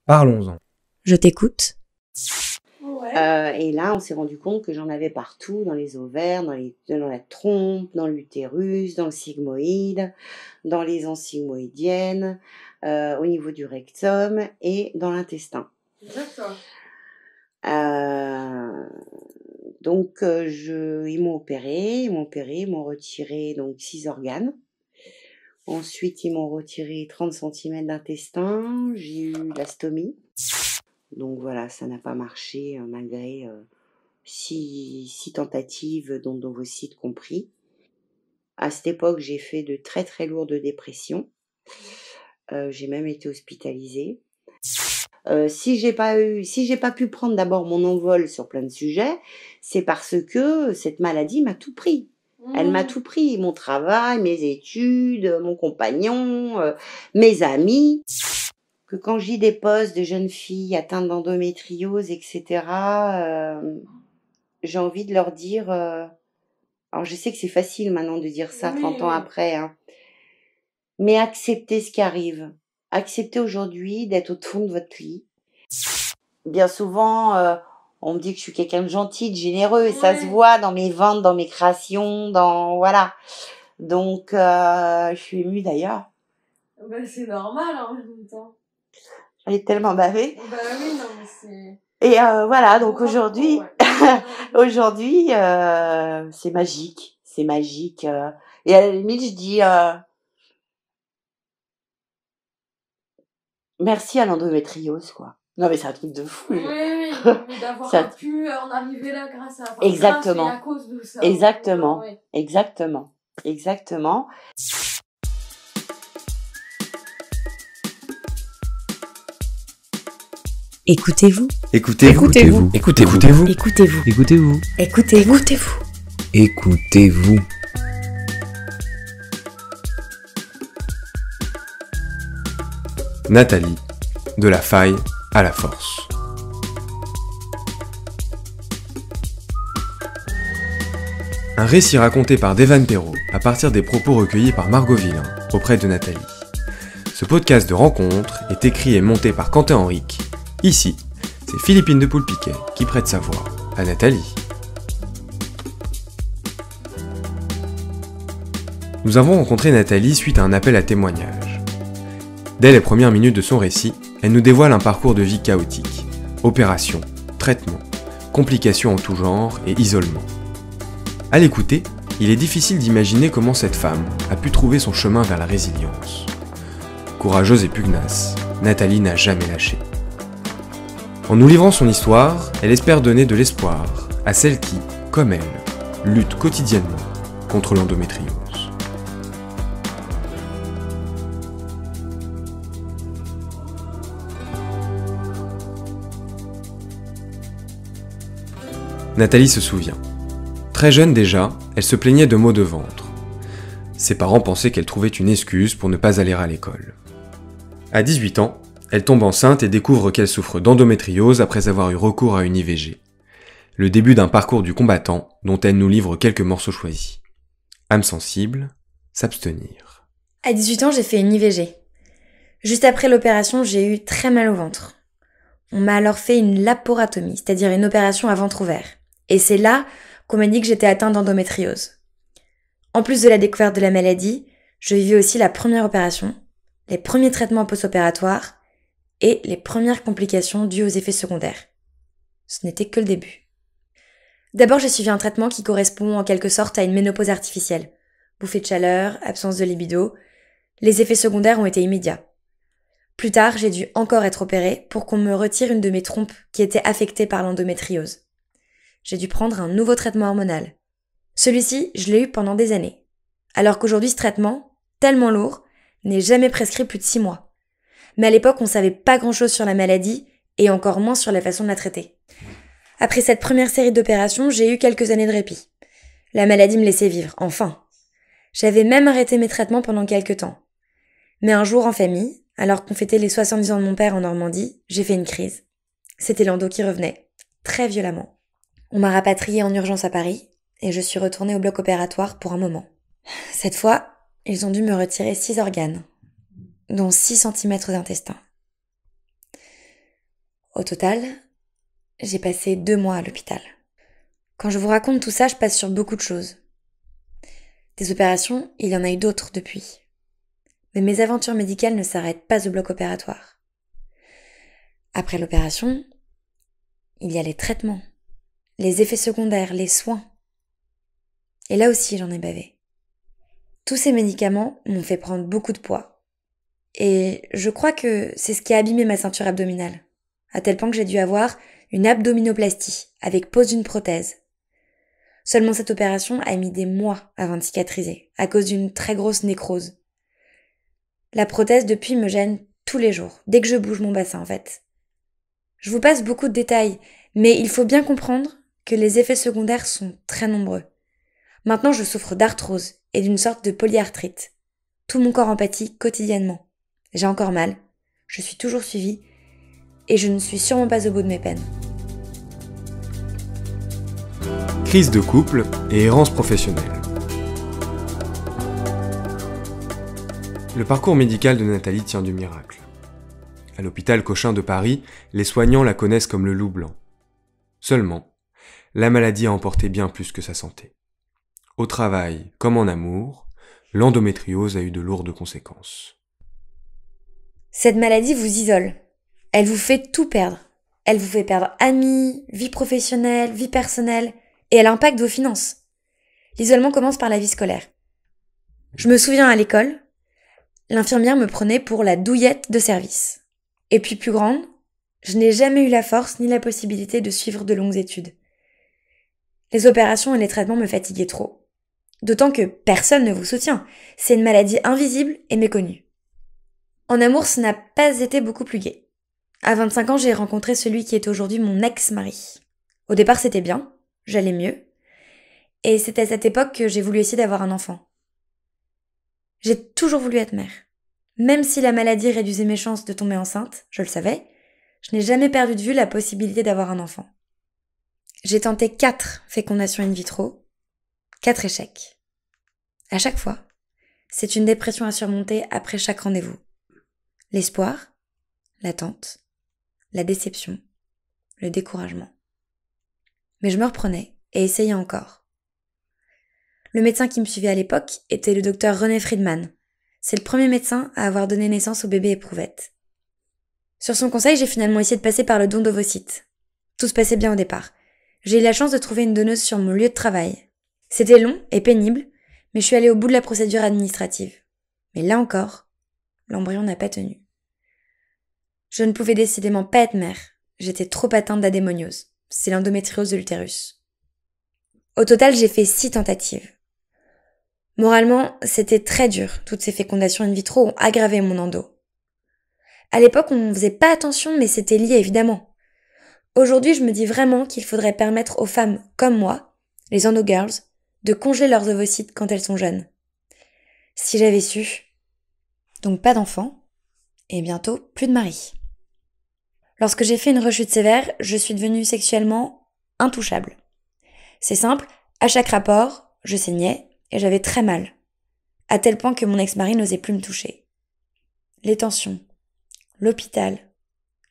Parlons-en. Je t'écoute. Et là, on s'est rendu compte que j'en avais partout, dans les ovaires, dans la trompe, dans l'utérus, dans le sigmoïde, dans les ensigmoïdiennes, au niveau du rectum et dans l'intestin. D'accord. Donc, ils m'ont opéré, ils m'ont retiré donc 6 organes. Ensuite, ils m'ont retiré 30 cm d'intestin, j'ai eu la stomie. Donc voilà, ça n'a pas marché malgré 6 tentatives, dont d'ovocytes compris. À cette époque, j'ai fait de très très lourdes dépressions. J'ai même été hospitalisée. Si j'ai pas pu prendre d'abord mon envol sur plein de sujets, c'est parce que cette maladie m'a tout pris. Elle m'a tout pris, mon travail, mes études, mon compagnon, mes amis. Que quand je lis des posts de jeunes filles atteintes d'endométriose, etc., j'ai envie de leur dire... alors je sais que c'est facile maintenant de dire ça 30 ans après, hein, mais acceptez ce qui arrive. Acceptez aujourd'hui d'être au fond de votre lit. Bien souvent, on me dit que je suis quelqu'un de gentil, de généreux, et ça se voit dans mes ventes, dans mes créations, voilà. Donc, je suis émue d'ailleurs. C'est normal en même temps. J'en ai tellement bavé. Oui, non, mais c'est... Et voilà, donc aujourd'hui, aujourd'hui, c'est magique. C'est magique. Et à la limite, je dis merci à l'endométriose, quoi. Non, mais c'est un truc de fou. Oui, mais d'avoir pu en arriver là grâce à... Exactement. Grâce et à cause de ça. Exactement. Ouais. Exactement. Exactement. Écoutez-vous. Écoutez-vous. Écoutez-vous. Écoutez-vous. Écoutez-vous. Écoutez-vous. Écoutez-vous. Écoutez-vous. Nathalie, de la faille à la force. Un récit raconté par Devan Perrault à partir des propos recueillis par Margot Villain auprès de Nathalie. Ce podcast de rencontre est écrit et monté par Quentin Henrique. Ici, c'est Philippine de Poulpiquet qui prête sa voix à Nathalie. Nous avons rencontré Nathalie suite à un appel à témoignage. Dès les premières minutes de son récit, elle nous dévoile un parcours de vie chaotique. Opérations, traitements, complications en tout genre et isolement. À l'écouter, il est difficile d'imaginer comment cette femme a pu trouver son chemin vers la résilience. Courageuse et pugnace, Nathalie n'a jamais lâché. En nous livrant son histoire, elle espère donner de l'espoir à celles qui, comme elle, luttent quotidiennement contre l'endométriose. Nathalie se souvient. Très jeune déjà, elle se plaignait de maux de ventre. Ses parents pensaient qu'elle trouvait une excuse pour ne pas aller à l'école. À 18 ans, elle tombe enceinte et découvre qu'elle souffre d'endométriose après avoir eu recours à une IVG. Le début d'un parcours du combattant dont elle nous livre quelques morceaux choisis. Âme sensible, s'abstenir. À 18 ans, j'ai fait une IVG. Juste après l'opération, j'ai eu très mal au ventre. On m'a alors fait une laparotomie, c'est-à-dire une opération à ventre ouvert. Et c'est là qu'on m'a dit que j'étais atteinte d'endométriose. En plus de la découverte de la maladie, je vivais aussi la première opération, les premiers traitements post-opératoires et les premières complications dues aux effets secondaires. Ce n'était que le début. D'abord, j'ai suivi un traitement qui correspond en quelque sorte à une ménopause artificielle. Bouffée de chaleur, absence de libido. Les effets secondaires ont été immédiats. Plus tard, j'ai dû encore être opérée pour qu'on me retire une de mes trompes qui était affectée par l'endométriose. J'ai dû prendre un nouveau traitement hormonal. Celui-ci, je l'ai eu pendant des années. Alors qu'aujourd'hui, ce traitement, tellement lourd, n'est jamais prescrit plus de 6 mois. Mais à l'époque, on savait pas grand-chose sur la maladie et encore moins sur la façon de la traiter. Après cette première série d'opérations, j'ai eu quelques années de répit. La maladie me laissait vivre, enfin. J'avais même arrêté mes traitements pendant quelques temps. Mais un jour en famille, alors qu'on fêtait les 70 ans de mon père en Normandie, j'ai fait une crise. C'était l'endo qui revenait, très violemment. On m'a rapatriée en urgence à Paris et je suis retournée au bloc opératoire pour un moment. Cette fois, ils ont dû me retirer 6 organes, dont 6 cm d'intestin. Au total, j'ai passé 2 mois à l'hôpital. Quand je vous raconte tout ça, je passe sur beaucoup de choses. Des opérations, il y en a eu d'autres depuis. Mais mes aventures médicales ne s'arrêtent pas au bloc opératoire. Après l'opération, il y a les traitements, les effets secondaires, les soins. Et là aussi, j'en ai bavé. Tous ces médicaments m'ont fait prendre beaucoup de poids. Et je crois que c'est ce qui a abîmé ma ceinture abdominale, à tel point que j'ai dû avoir une abdominoplastie avec pose d'une prothèse. Seulement cette opération a mis des mois avant de cicatriser, à cause d'une très grosse nécrose. La prothèse depuis me gêne tous les jours, dès que je bouge mon bassin en fait. Je vous passe beaucoup de détails, mais il faut bien comprendre que les effets secondaires sont très nombreux. Maintenant, je souffre d'arthrose et d'une sorte de polyarthrite. Tout mon corps en pâtit quotidiennement. J'ai encore mal, je suis toujours suivie, et je ne suis sûrement pas au bout de mes peines. Crise de couple et errance professionnelle. Le parcours médical de Nathalie tient du miracle. À l'hôpital Cochin de Paris, les soignants la connaissent comme le loup blanc. Seulement, la maladie a emporté bien plus que sa santé. Au travail comme en amour, l'endométriose a eu de lourdes conséquences. Cette maladie vous isole. Elle vous fait tout perdre. Elle vous fait perdre amis, vie professionnelle, vie personnelle, et elle impacte vos finances. L'isolement commence par la vie scolaire. Je me souviens à l'école, l'infirmière me prenait pour la douillette de service. Et puis plus grande, je n'ai jamais eu la force ni la possibilité de suivre de longues études. Les opérations et les traitements me fatiguaient trop. D'autant que personne ne vous soutient. C'est une maladie invisible et méconnue. En amour, ce n'a pas été beaucoup plus gai. À 25 ans, j'ai rencontré celui qui est aujourd'hui mon ex-mari. Au départ, c'était bien, j'allais mieux. Et c'est à cette époque que j'ai voulu essayer d'avoir un enfant. J'ai toujours voulu être mère. Même si la maladie réduisait mes chances de tomber enceinte, je le savais, je n'ai jamais perdu de vue la possibilité d'avoir un enfant. J'ai tenté 4 fécondations in vitro, 4 échecs. À chaque fois, c'est une dépression à surmonter après chaque rendez-vous. L'espoir, l'attente, la déception, le découragement. Mais je me reprenais et essayais encore. Le médecin qui me suivait à l'époque était le docteur René Friedman. C'est le premier médecin à avoir donné naissance au bébé éprouvette. Sur son conseil, j'ai finalement essayé de passer par le don d'ovocytes. Tout se passait bien au départ. J'ai eu la chance de trouver une donneuse sur mon lieu de travail. C'était long et pénible, mais je suis allée au bout de la procédure administrative. Mais là encore, l'embryon n'a pas tenu. Je ne pouvais décidément pas être mère. J'étais trop atteinte d'adémoniose. C'est l'endométriose de l'utérus. Au total, j'ai fait 6 tentatives. Moralement, c'était très dur. Toutes ces fécondations in vitro ont aggravé mon endo. À l'époque, on ne faisait pas attention, mais c'était lié évidemment. Aujourd'hui, je me dis vraiment qu'il faudrait permettre aux femmes comme moi, les endo-girls, de congeler leurs ovocytes quand elles sont jeunes. Si j'avais su. Donc pas d'enfant, et bientôt plus de mari. Lorsque j'ai fait une rechute sévère, je suis devenue sexuellement intouchable. C'est simple, à chaque rapport, je saignais et j'avais très mal, à tel point que mon ex-mari n'osait plus me toucher. Les tensions, l'hôpital,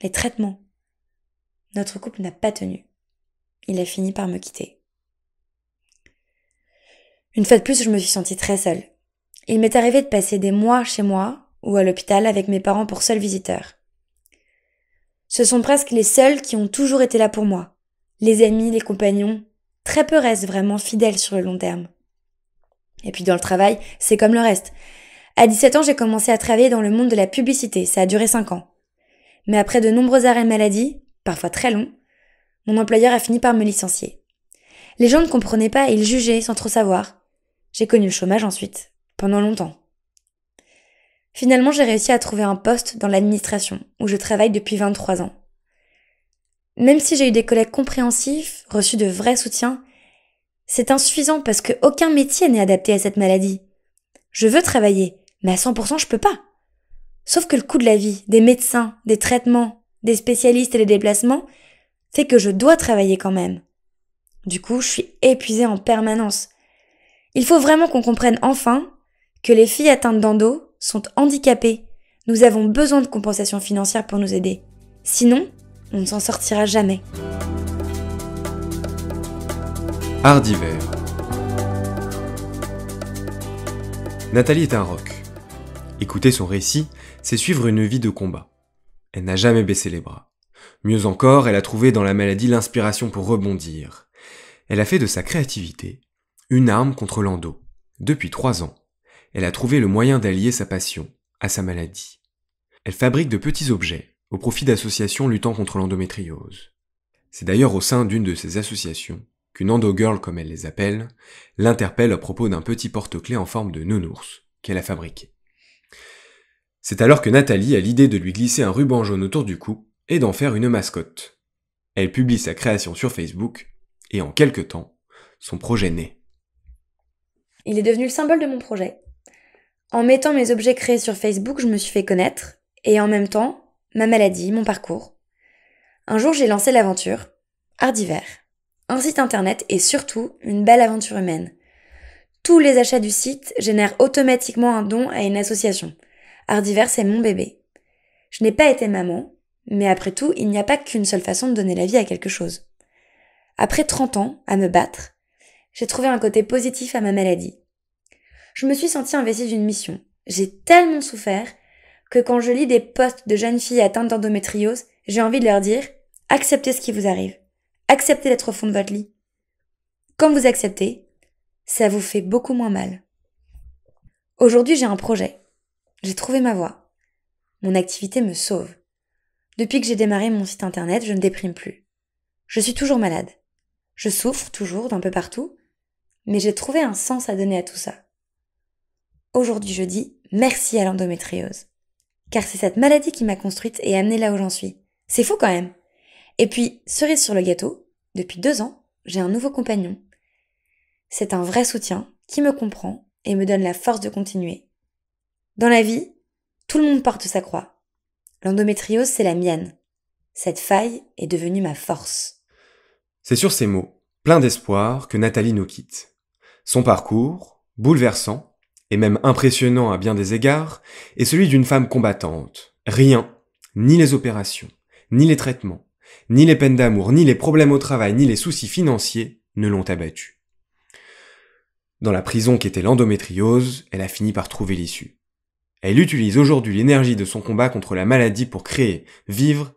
les traitements. Notre couple n'a pas tenu. Il a fini par me quitter. Une fois de plus, je me suis sentie très seule. Il m'est arrivé de passer des mois chez moi ou à l'hôpital avec mes parents pour seuls visiteurs. Ce sont presque les seuls qui ont toujours été là pour moi. Les amis, les compagnons, très peu restent vraiment fidèles sur le long terme. Et puis dans le travail, c'est comme le reste. À 17 ans, j'ai commencé à travailler dans le monde de la publicité, ça a duré 5 ans. Mais après de nombreux arrêts maladie, parfois très longs, mon employeur a fini par me licencier. Les gens ne comprenaient pas et ils jugeaient sans trop savoir. J'ai connu le chômage ensuite, pendant longtemps. Finalement, j'ai réussi à trouver un poste dans l'administration, où je travaille depuis 23 ans. Même si j'ai eu des collègues compréhensifs, reçu de vrais soutiens, c'est insuffisant parce qu'aucun métier n'est adapté à cette maladie. Je veux travailler, mais à 100% je peux pas. Sauf que le coût de la vie, des médecins, des traitements, des spécialistes et des déplacements fait que je dois travailler quand même. Du coup, je suis épuisée en permanence. Il faut vraiment qu'on comprenne enfin que les filles atteintes d'endo sont handicapées. Nous avons besoin de compensation financière pour nous aider. Sinon, on ne s'en sortira jamais. Art d'hiver. Nathalie est un roc. Écouter son récit, c'est suivre une vie de combat. Elle n'a jamais baissé les bras. Mieux encore, elle a trouvé dans la maladie l'inspiration pour rebondir. Elle a fait de sa créativité une arme contre l'endo. Depuis 3 ans, elle a trouvé le moyen d'allier sa passion à sa maladie. Elle fabrique de petits objets au profit d'associations luttant contre l'endométriose. C'est d'ailleurs au sein d'une de ces associations qu'une endo-girl, comme elle les appelle, l'interpelle à propos d'un petit porte-clés en forme de nounours qu'elle a fabriqué. C'est alors que Nathalie a l'idée de lui glisser un ruban jaune autour du cou et d'en faire une mascotte. Elle publie sa création sur Facebook et en quelque temps, son projet naît. Il est devenu le symbole de mon projet. En mettant mes objets créés sur Facebook, je me suis fait connaître et en même temps, ma maladie, mon parcours. Un jour, j'ai lancé l'aventure Art d'hiver. Un site internet et surtout une belle aventure humaine. Tous les achats du site génèrent automatiquement un don à une association. Art d'hiver, c'est mon bébé. Je n'ai pas été maman, mais après tout, il n'y a pas qu'une seule façon de donner la vie à quelque chose. Après 30 ans à me battre, j'ai trouvé un côté positif à ma maladie. Je me suis sentie investie d'une mission. J'ai tellement souffert que quand je lis des posts de jeunes filles atteintes d'endométriose, j'ai envie de leur dire « Acceptez ce qui vous arrive. Acceptez d'être au fond de votre lit. Quand vous acceptez, ça vous fait beaucoup moins mal. » Aujourd'hui, j'ai un projet. J'ai trouvé ma voie. Mon activité me sauve. Depuis que j'ai démarré mon site internet, je ne déprime plus. Je suis toujours malade. Je souffre toujours d'un peu partout, mais j'ai trouvé un sens à donner à tout ça. Aujourd'hui, je dis merci à l'endométriose. Car c'est cette maladie qui m'a construite et amenée là où j'en suis. C'est fou quand même. Et puis, cerise sur le gâteau, depuis 2 ans, j'ai un nouveau compagnon. C'est un vrai soutien qui me comprend et me donne la force de continuer. Dans la vie, tout le monde porte sa croix. L'endométriose, c'est la mienne. Cette faille est devenue ma force. C'est sur ces mots, pleins d'espoir, que Nathalie nous quitte. Son parcours, bouleversant, et même impressionnant à bien des égards, est celui d'une femme combattante. Rien, ni les opérations, ni les traitements, ni les peines d'amour, ni les problèmes au travail, ni les soucis financiers ne l'ont abattue. Dans la prison qu'était l'endométriose, elle a fini par trouver l'issue. Elle utilise aujourd'hui l'énergie de son combat contre la maladie pour créer, vivre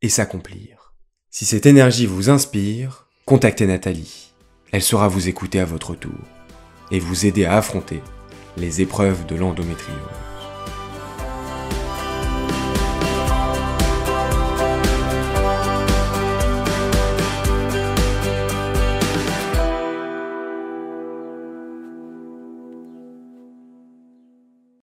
et s'accomplir. Si cette énergie vous inspire, contactez Nathalie. Elle saura vous écouter à votre tour et vous aider à affronter les épreuves de l'endométriose.